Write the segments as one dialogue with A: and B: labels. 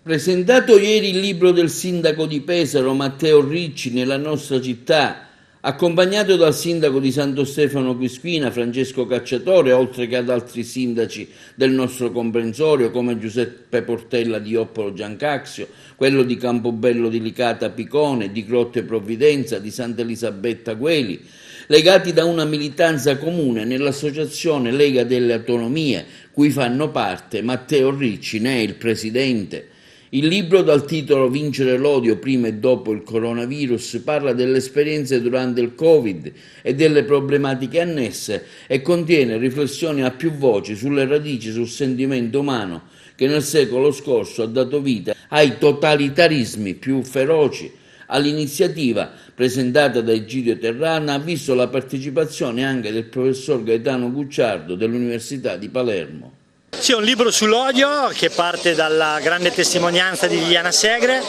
A: Presentato ieri il libro del sindaco di Pesaro, Matteo Ricci, nella nostra città, accompagnato dal sindaco di Santo Stefano Quisquina, Francesco Cacciatore, oltre che ad altri sindaci del nostro comprensorio come Giuseppe Portella di Oppolo Giancaxio, quello di Campobello di Licata Picone, di Grotte Provvidenza, di Santa Elisabetta Gueli, legati da una militanza comune nell'associazione Lega delle Autonomie, cui fanno parte Matteo Ricci, ne è il presidente. Il libro, dal titolo Vincere l'odio prima e dopo il coronavirus, parla delle esperienze durante il Covid e delle problematiche annesse e contiene riflessioni a più voci sulle radici, sul sentimento umano che nel secolo scorso ha dato vita ai totalitarismi più feroci. All'iniziativa presentata da Egidio Terrana ha visto la partecipazione anche del professor Gaetano Gucciardo dell'Università di Palermo.
B: Sì, è un libro sull'odio che parte dalla grande testimonianza di Liliana Segre,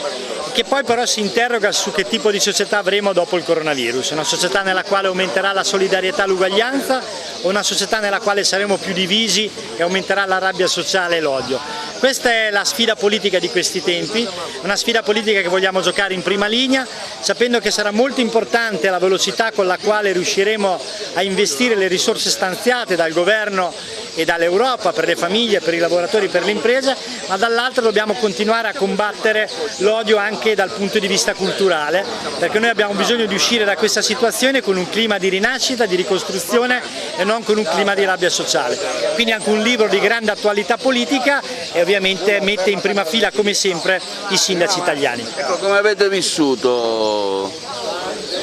B: che poi però si interroga su che tipo di società avremo dopo il coronavirus, una società nella quale aumenterà la solidarietà e l'uguaglianza o una società nella quale saremo più divisi e aumenterà la rabbia sociale e l'odio. Questa è la sfida politica di questi tempi, una sfida politica che vogliamo giocare in prima linea, sapendo che sarà molto importante la velocità con la quale riusciremo a investire le risorse stanziate dal governo e dall'Europa per le famiglie, per i lavoratori, per le imprese, ma dall'altro dobbiamo continuare a combattere l'odio anche dal punto di vista culturale, perché noi abbiamo bisogno di uscire da questa situazione con un clima di rinascita, di ricostruzione e non con un clima di rabbia sociale. Quindi anche un libro di grande attualità politica e ovviamente mette in prima fila, come sempre, i sindaci italiani.
C: Ecco, come avete vissuto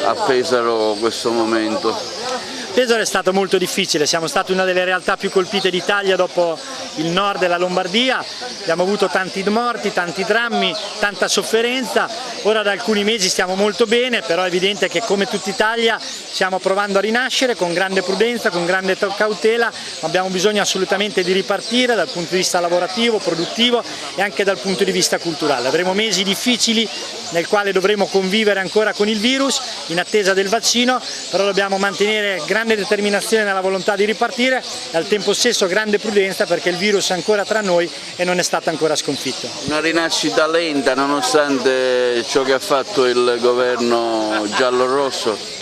C: a Pesaro questo momento?
B: Pesaro è stato molto difficile, siamo stati una delle realtà più colpite d'Italia dopo il nord e la Lombardia, abbiamo avuto tanti morti, tanti drammi, tanta sofferenza, ora da alcuni mesi stiamo molto bene, però è evidente che come tutta Italia stiamo provando a rinascere con grande prudenza, con grande cautela, ma abbiamo bisogno assolutamente di ripartire dal punto di vista lavorativo, produttivo e anche dal punto di vista culturale. Avremo mesi difficili nel quale dovremo convivere ancora con il virus in attesa del vaccino, però dobbiamo mantenere grande determinazione nella volontà di ripartire e al tempo stesso grande prudenza, perché il virus è ancora tra noi e non è stato ancora sconfitto.
C: Una rinascita lenta nonostante ciò che ha fatto il governo giallo-rosso?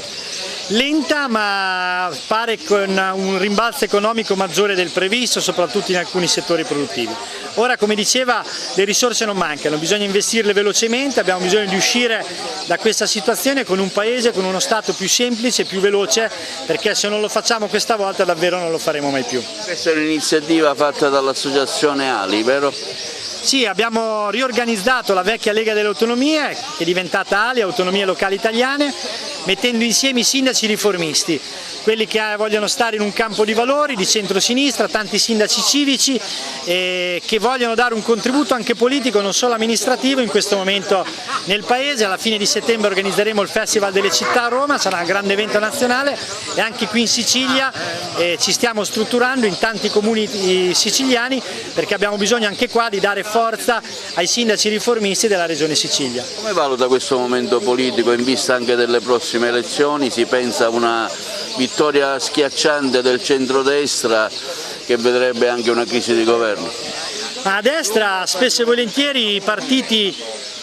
B: Lenta, ma pare con un rimbalzo economico maggiore del previsto, soprattutto in alcuni settori produttivi. Ora, come diceva, le risorse non mancano, bisogna investirle velocemente, abbiamo bisogno di uscire da questa situazione con un paese, con uno Stato più semplice, più veloce, perché se non lo facciamo questa volta davvero non lo faremo mai più.
C: Questa è un'iniziativa fatta dall'associazione Ali, vero?
B: Sì, abbiamo riorganizzato la vecchia Lega delle Autonomie, che è diventata Ali, Autonomie Locali Italiane, mettendo insieme i sindaci riformisti, quelli che vogliono stare in un campo di valori, di centrosinistra, tanti sindaci civici che vogliono dare un contributo anche politico, non solo amministrativo, in questo momento nel Paese. Alla fine di settembre organizzeremo il Festival delle Città a Roma, sarà un grande evento nazionale, e anche qui in Sicilia ci stiamo strutturando in tanti comuni siciliani, perché abbiamo bisogno anche qua di dare forza ai sindaci riformisti della Regione Sicilia.
C: Come valuta questo momento politico in vista anche delle prossime elezioni? Si pensa a una vittoria schiacciante del centrodestra che vedrebbe anche una crisi di governo?
B: A destra spesso e volentieri i partiti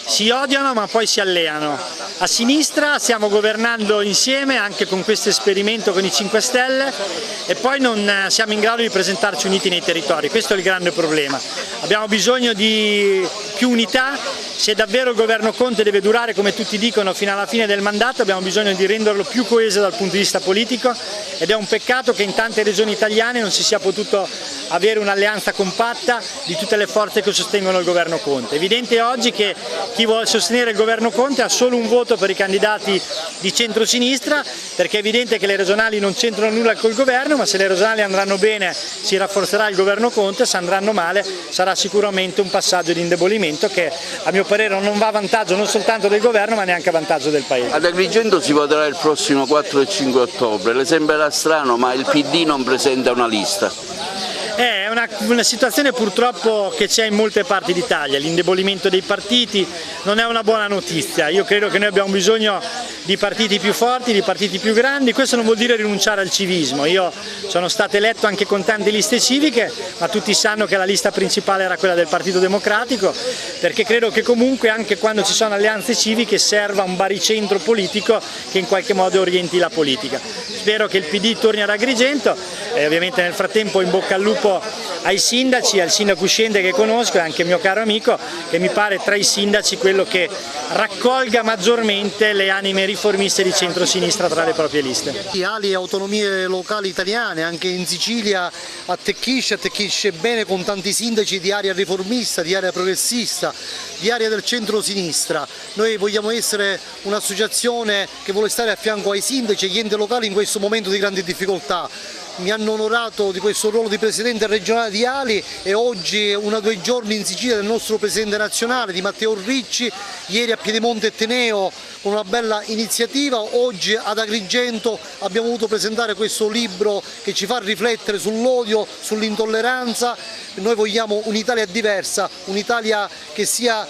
B: si odiano ma poi si alleano. A sinistra stiamo governando insieme anche con questo esperimento con i 5 Stelle e poi non siamo in grado di presentarci uniti nei territori, questo è il grande problema. Abbiamo bisogno di più unità, se davvero il governo Conte deve durare, come tutti dicono, fino alla fine del mandato, abbiamo bisogno di renderlo più coeso dal punto di vista politico, ed è un peccato che in tante regioni italiane non si sia potuto avere un'alleanza compatta di tutte le forze che sostengono il governo Conte. È evidente oggi che chi vuole sostenere il governo Conte ha solo un voto per i candidati di centrosinistra, perché è evidente che le regionali non c'entrano nulla col governo, ma se le regionali andranno bene si rafforzerà il governo Conte, se andranno male sarà sicuramente un passaggio di indebolimento che a mio parere non va a vantaggio non soltanto del governo ma neanche a vantaggio del Paese.
C: Ad Agrigento si voterà il prossimo 4 e 5 ottobre, le sembrerà strano ma il PD non presenta una lista.
B: È una situazione purtroppo che c'è in molte parti d'Italia, l'indebolimento dei partiti non è una buona notizia. Io credo che noi abbiamo bisogno di partiti più forti, di partiti più grandi. Questo non vuol dire rinunciare al civismo. Io sono stato eletto anche con tante liste civiche, ma tutti sanno che la lista principale era quella del Partito Democratico, perché credo che comunque anche quando ci sono alleanze civiche serva un baricentro politico che in qualche modo orienti la politica. Spero che il PD torni ad Agrigento e ovviamente nel frattempo in bocca al lupo ai sindaci, al sindaco uscente che conosco e anche mio caro amico, che mi pare tra i sindaci quello che raccolga maggiormente le anime riformiste di centrosinistra tra le proprie liste.
D: Ali autonomie locali italiane, anche in Sicilia attecchisce bene con tanti sindaci di area riformista, di area progressista, di area del centro-sinistra. Noi vogliamo essere un'associazione che vuole stare a fianco ai sindaci e agli enti locali in questo momento di grandi difficoltà. Mi hanno onorato di questo ruolo di presidente regionale di Ali e oggi 1 o 2 giorni in Sicilia del nostro presidente nazionale di Matteo Ricci, ieri a Piedimonte e Teneo con una bella iniziativa, oggi ad Agrigento abbiamo voluto presentare questo libro che ci fa riflettere sull'odio, sull'intolleranza. Noi vogliamo un'Italia diversa, un'Italia che sia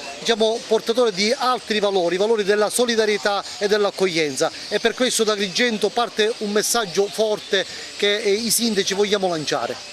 D: portatore di altri valori, valori della solidarietà e dell'accoglienza, e per questo da Agrigento parte un messaggio forte che i sindaci vogliamo lanciare.